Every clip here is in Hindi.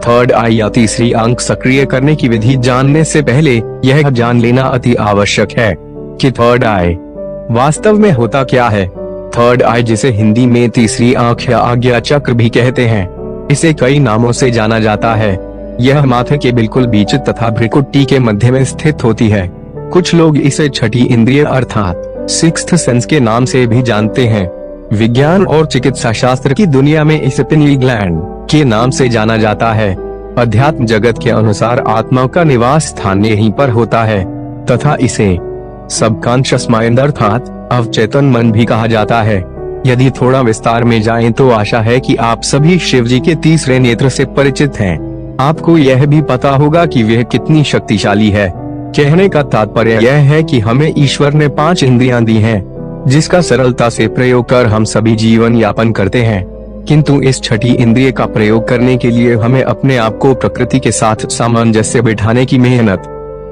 थर्ड आई या तीसरी आंख सक्रिय करने की विधि जानने से पहले यह जान लेना अति आवश्यक है कि थर्ड आई वास्तव में होता क्या है। थर्ड आई, जिसे हिंदी में तीसरी आंख या आज्ञा चक्र भी कहते हैं, इसे कई नामों से जाना जाता है। यह माथे के बिल्कुल बीच तथा भ्रुकुटी के मध्य में स्थित होती है। कुछ लोग इसे छठी इंद्रिय अर्थात सिक्स्थ सेंस के नाम से भी जानते हैं। विज्ञान और चिकित्सा शास्त्र की दुनिया में इसे पिनियल ग्लैंड के नाम से जाना जाता है। अध्यात्म जगत के अनुसार आत्मा का निवास स्थान यहीं पर होता है तथा इसे सबकॉन्शियस माइंड अर्थात अवचेतन मन भी कहा जाता है। यदि थोड़ा विस्तार में जाएं तो आशा है कि आप सभी शिव जी के तीसरे नेत्र से परिचित हैं। आपको यह भी पता होगा कि वह कितनी शक्तिशाली है। कहने का तात्पर्य यह है कि हमें ईश्वर ने 5 इंद्रियां दी हैं, जिसका सरलता से प्रयोग कर हम सभी जीवन यापन करते हैं। किंतु इस छठी इंद्रिय का प्रयोग करने के लिए हमें अपने आप को प्रकृति के साथ सामंजस्य बिठाने की मेहनत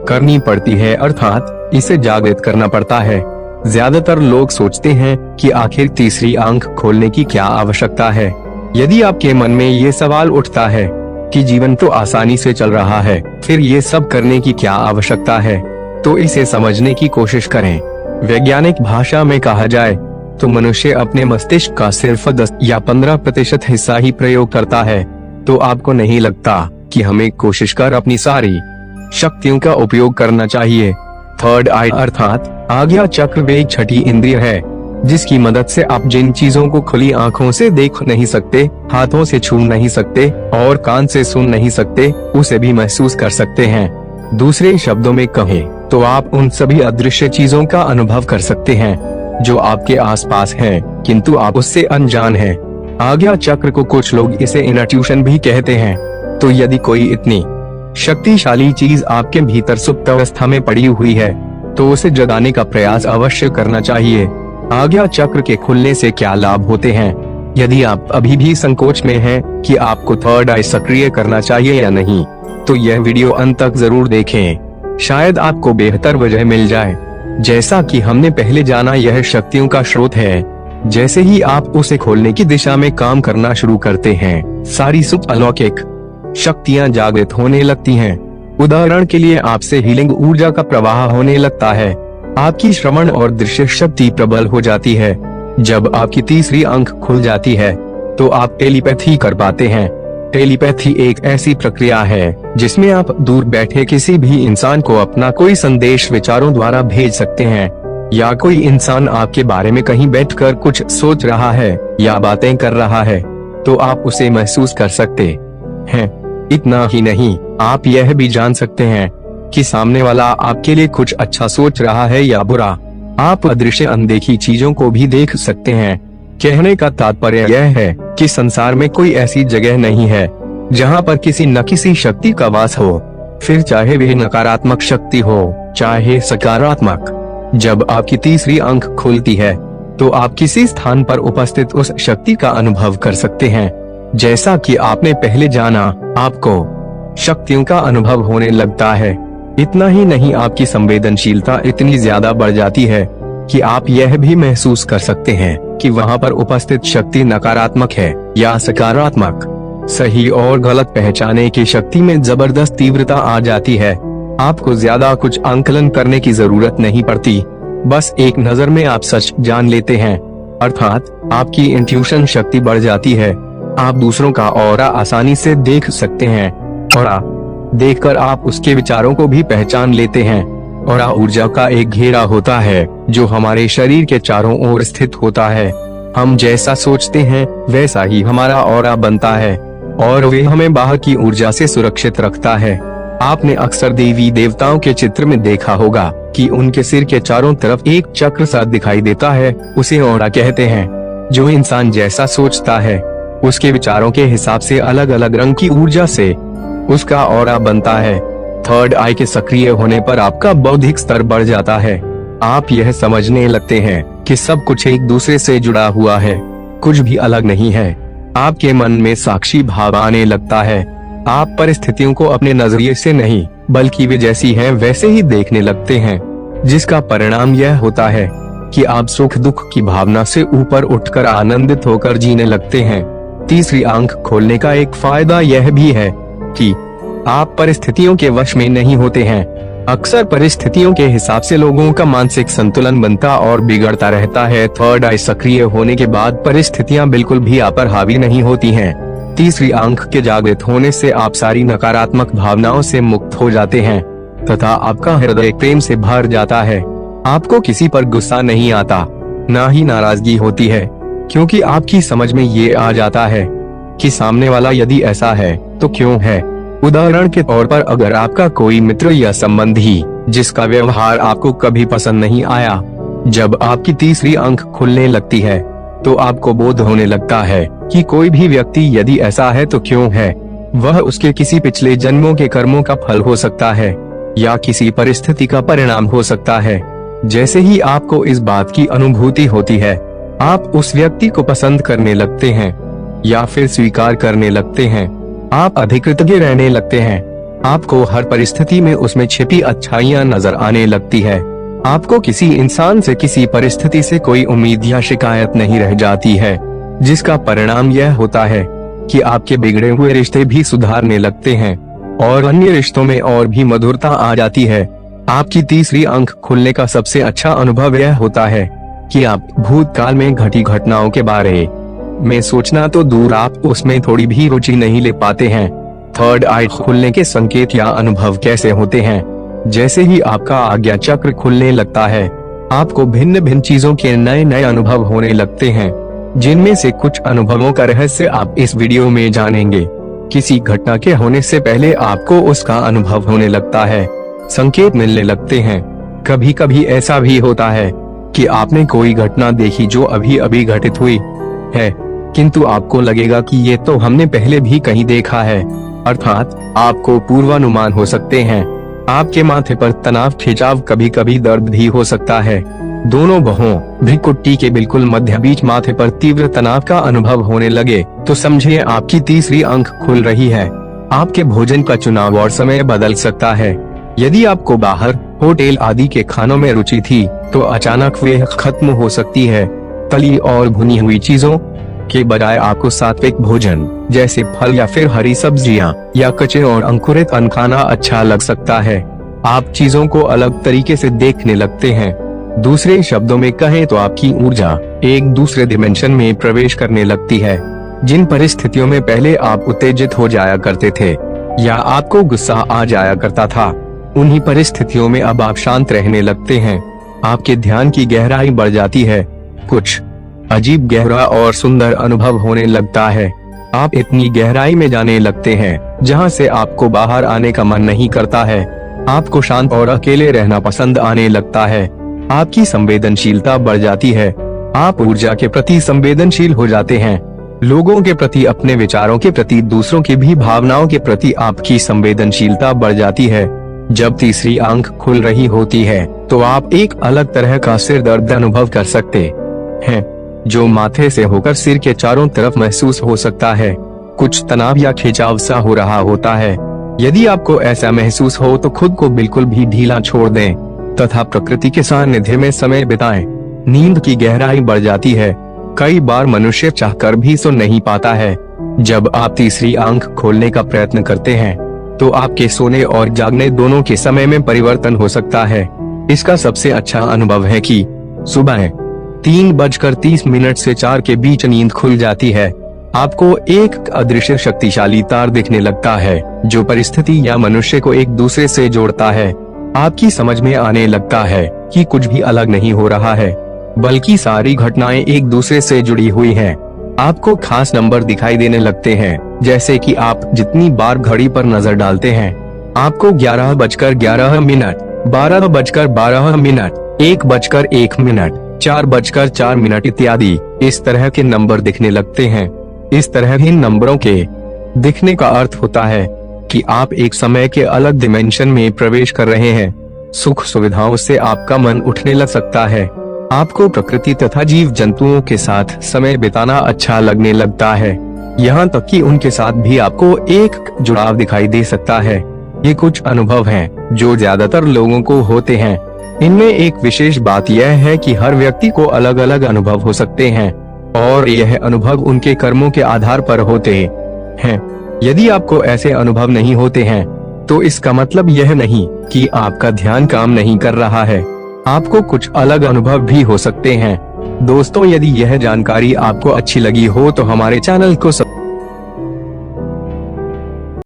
करनी पड़ती है, अर्थात इसे जागृत करना पड़ता है। ज्यादातर लोग सोचते हैं कि आखिर तीसरी आंख खोलने की क्या आवश्यकता है। यदि आपके मन में ये सवाल उठता है कि जीवन तो आसानी से चल रहा है, फिर ये सब करने की क्या आवश्यकता है, तो इसे समझने की कोशिश करें। वैज्ञानिक भाषा में कहा जाए तो मनुष्य अपने मस्तिष्क का सिर्फ 10 या 15% हिस्सा ही प्रयोग करता है। तो आपको नहीं लगता कि हमें कोशिश कर अपनी सारी शक्तियों का उपयोग करना चाहिए। थर्ड आई अर्थात आज्ञा चक्र वे छठी इंद्रिय है, जिसकी मदद से आप जिन चीजों को खुली आंखों से देख नहीं सकते, हाथों से छू नहीं सकते और कान से सुन नहीं सकते, उसे भी महसूस कर सकते हैं। दूसरे शब्दों में कहें तो आप उन सभी अदृश्य चीजों का अनुभव कर सकते हैं जो आपके आसपास हैं, किंतु आप उससे अनजान हैं। आज्ञा चक्र को कुछ लोग इसे इनट्यूशन भी कहते हैं। तो यदि कोई इतनी शक्तिशाली चीज आपके भीतर सुप्त अवस्था में पड़ी हुई है, तो उसे जगाने का प्रयास अवश्य करना चाहिए। आज्ञा चक्र के खुलने से क्या लाभ होते हैं? यदि आप अभी भी संकोच में हैं कि आपको थर्ड आई सक्रिय करना चाहिए या नहीं, तो यह वीडियो अंत तक जरूर देखें। शायद आपको बेहतर वजह मिल जाए। जैसा कि हमने पहले जाना, यह शक्तियों का स्रोत है। जैसे ही आप उसे खोलने की दिशा में काम करना शुरू करते हैं, सारी सुप्त अलौकिक शक्तियां जागृत होने लगती हैं। उदाहरण के लिए आपसे हीलिंग ऊर्जा का प्रवाह होने लगता है। आपकी श्रवण और दृश्य शक्ति प्रबल हो जाती है। जब आपकी तीसरी आंख खुल जाती है तो आप टेलीपैथी कर पाते हैं। टेलीपैथी एक ऐसी प्रक्रिया है जिसमें आप दूर बैठे किसी भी इंसान को अपना कोई संदेश विचारों द्वारा भेज सकते हैं, या कोई इंसान आपके बारे में कहीं बैठकर कुछ सोच रहा है या बातें कर रहा है तो आप उसे महसूस कर सकते हैं। इतना ही नहीं, आप यह भी जान सकते हैं कि सामने वाला आपके लिए कुछ अच्छा सोच रहा है या बुरा। आप अदृश्य अनदेखी चीजों को भी देख सकते हैं। कहने का तात्पर्य यह है कि संसार में कोई ऐसी जगह नहीं है जहां पर किसी न किसी शक्ति का वास हो, फिर चाहे वह नकारात्मक शक्ति हो चाहे सकारात्मक। जब आपकी तीसरी आंख खुलती है तो आप किसी स्थान पर उपस्थित उस शक्ति का अनुभव कर सकते हैं। जैसा कि आपने पहले जाना, आपको शक्तियों का अनुभव होने लगता है। इतना ही नहीं, आपकी संवेदनशीलता इतनी ज्यादा बढ़ जाती है कि आप यह भी महसूस कर सकते हैं कि वहां पर उपस्थित शक्ति नकारात्मक है या सकारात्मक। सही और गलत पहचाने की शक्ति में जबरदस्त तीव्रता आ जाती है। आपको ज्यादा कुछ आंकलन करने की जरूरत नहीं पड़ती, बस एक नजर में आप सच जान लेते हैं, अर्थात आपकी इंट्यूशन शक्ति बढ़ जाती है। आप दूसरों का ऑरा आसानी से देख सकते हैं। ऑरा देखकर आप उसके विचारों को भी पहचान लेते हैं। ऑरा ऊर्जा का एक घेरा होता है जो हमारे शरीर के चारों ओर स्थित होता है। हम जैसा सोचते हैं वैसा ही हमारा ऑरा बनता है और वे हमें बाहर की ऊर्जा से सुरक्षित रखता है। आपने अक्सर देवी देवताओं के चित्र में देखा होगा कि उनके सिर के चारों तरफ एक चक्र सा दिखाई देता है, उसे ऑरा कहते हैं। जो इंसान जैसा सोचता है उसके विचारों के हिसाब से अलग अलग रंग की ऊर्जा से उसका ऑरा बनता है। थर्ड आई के सक्रिय होने पर आपका बौद्धिक स्तर बढ़ जाता है। आप यह समझने लगते हैं कि सब कुछ एक दूसरे से जुड़ा हुआ है, कुछ भी अलग नहीं है। आपके मन में साक्षी भाव आने लगता है। आप परिस्थितियों को अपने नजरिए से नहीं बल्कि वे जैसी हैं वैसे ही देखने लगते हैं, जिसका परिणाम यह होता है कि आप सुख दुख की भावना से ऊपर उठकर आनंदित होकर जीने लगते हैं। तीसरी आंख खोलने का एक फायदा यह भी है कि आप परिस्थितियों के वश में नहीं होते हैं। अक्सर परिस्थितियों के हिसाब से लोगों का मानसिक संतुलन बनता और बिगड़ता रहता है। थर्ड आई सक्रिय होने के बाद परिस्थितियां बिल्कुल भी आप पर हावी नहीं होती हैं। तीसरी आंख के जागृत होने से आप सारी नकारात्मक भावनाओं से मुक्त हो जाते हैं तथा आपका हृदय प्रेम से भर जाता है। आपको किसी पर गुस्सा नहीं आता, ना ही नाराजगी होती है, क्योंकि आपकी समझ में ये आ जाता है कि सामने वाला यदि ऐसा है तो क्यों है। उदाहरण के तौर पर अगर आपका कोई मित्र या संबंधी जिसका व्यवहार आपको कभी पसंद नहीं आया, जब आपकी तीसरी आंख खुलने लगती है तो आपको बोध होने लगता है कि कोई भी व्यक्ति यदि ऐसा है तो क्यों है। वह उसके किसी पिछले जन्मों के कर्मों का फल हो सकता है या किसी परिस्थिति का परिणाम हो सकता है। जैसे ही आपको इस बात की अनुभूति होती है, आप उस व्यक्ति को पसंद करने लगते हैं या फिर स्वीकार करने लगते हैं। आप अधिक कृतज्ञ रहने लगते हैं। आपको हर परिस्थिति में उसमें छिपी अच्छाइयां नजर आने लगती है। आपको किसी इंसान से किसी परिस्थिति से कोई उम्मीद या शिकायत नहीं रह जाती है, जिसका परिणाम यह होता है कि आपके बिगड़े हुए रिश्ते भी सुधारने लगते हैं और अन्य रिश्तों में और भी मधुरता आ जाती है। आपकी तीसरी आंख खुलने का सबसे अच्छा अनुभव यह होता है कि आप भूतकाल में घटी घटनाओं के बारे में सोचना तो दूर, आप उसमें थोड़ी भी रुचि नहीं ले पाते हैं। थर्ड आई खुलने के संकेत या अनुभव कैसे होते हैं? जैसे ही आपका आज्ञा चक्र खुलने लगता है, आपको भिन्न भिन्न चीजों के नए नए अनुभव होने लगते हैं, जिनमें से कुछ अनुभवों का रहस्य आप इस वीडियो में जानेंगे। किसी घटना के होने से पहले आपको उसका अनुभव होने लगता है, संकेत मिलने लगते हैं। कभी कभी ऐसा भी होता है कि आपने कोई घटना देखी जो अभी अभी घटित हुई है, किंतु आपको लगेगा कि ये तो हमने पहले भी कहीं देखा है, अर्थात आपको पूर्वानुमान हो सकते हैं। आपके माथे पर तनाव, खिंचाव, कभी कभी दर्द भी हो सकता है। दोनों बाहों, भ्रिकुटी के बिल्कुल मध्य बीच माथे पर तीव्र तनाव का अनुभव होने लगे तो समझिए आपकी तीसरी आंख खुल रही है। आपके भोजन का चुनाव और समय बदल सकता है। यदि आपको बाहर, होटल आदि के खानों में रुचि थी तो अचानक वे खत्म हो सकती है। तली और भुनी हुई चीजों के बजाय आपको सात्विक भोजन जैसे फल या फिर हरी सब्जियां या कच्चे और अंकुरित अन्न खाना अच्छा लग सकता है। आप चीजों को अलग तरीके से देखने लगते हैं। दूसरे शब्दों में कहें तो आपकी ऊर्जा एक दूसरे डिमेंशन में प्रवेश करने लगती है। जिन परिस्थितियों में पहले आप उत्तेजित हो जाया करते थे या आपको गुस्सा आ जाया करता था, उन्हीं परिस्थितियों में अब आप शांत रहने लगते हैं। आपके ध्यान की गहराई बढ़ जाती है। कुछ अजीब गहरा और सुंदर अनुभव होने लगता है। आप इतनी गहराई में जाने लगते हैं जहां से आपको बाहर आने का मन नहीं करता है। आपको शांत और अकेले रहना पसंद आने लगता है। आपकी संवेदनशीलता बढ़ जाती है। आप ऊर्जा के प्रति संवेदनशील हो जाते हैं। लोगों के प्रति, अपने विचारों के प्रति, दूसरों की भी भावनाओं के प्रति आपकी संवेदनशीलता बढ़ जाती है। जब तीसरी आंख खुल रही होती है तो आप एक अलग तरह का सिर दर्द अनुभव कर सकते हैं, जो माथे से होकर सिर के चारों तरफ महसूस हो सकता है। कुछ तनाव या खिंचाव सा हो रहा होता है। यदि आपको ऐसा महसूस हो तो खुद को बिल्कुल भी ढीला छोड़ दें तथा प्रकृति के सानिध्य में समय बिताएं। नींद की गहराई बढ़ जाती है। कई बार मनुष्य चाहकर भी सो नहीं पाता है। जब आप तीसरी आंख खोलने का प्रयत्न करते हैं तो आपके सोने और जागने दोनों के समय में परिवर्तन हो सकता है। इसका सबसे अच्छा अनुभव है कि सुबह 3:30 से 4 के बीच नींद खुल जाती है। आपको एक अदृश्य शक्तिशाली तार दिखने लगता है जो परिस्थिति या मनुष्य को एक दूसरे से जोड़ता है। आपकी समझ में आने लगता है कि कुछ भी अलग नहीं हो रहा है, बल्कि सारी घटनाएं एक दूसरे से जुड़ी हुई हैं। आपको खास नंबर दिखाई देने लगते हैं, जैसे कि आप जितनी बार घड़ी पर नजर डालते हैं आपको 11:11, 12:12, 1:1, 4:4 इत्यादि इस तरह के नंबर दिखने लगते हैं। इस तरह के नंबरों के दिखने का अर्थ होता है कि आप एक समय के अलग डिमेंशन में प्रवेश कर रहे हैं। सुख सुविधाओं से आपका मन उठने लग सकता है। आपको प्रकृति तथा जीव जंतुओं के साथ समय बिताना अच्छा लगने लगता है। यहाँ तक कि उनके साथ भी आपको एक जुड़ाव दिखाई दे सकता है। ये कुछ अनुभव हैं जो ज्यादातर लोगों को होते हैं। इनमें एक विशेष बात यह है कि हर व्यक्ति को अलग अलग अनुभव हो सकते हैं और यह अनुभव उनके कर्मों के आधार पर होते हैं। यदि आपको ऐसे अनुभव नहीं होते हैं तो इसका मतलब यह नहीं कि आपका ध्यान काम नहीं कर रहा है। आपको कुछ अलग अनुभव भी हो सकते हैं। दोस्तों, यदि यह जानकारी आपको अच्छी लगी हो तो हमारे चैनल को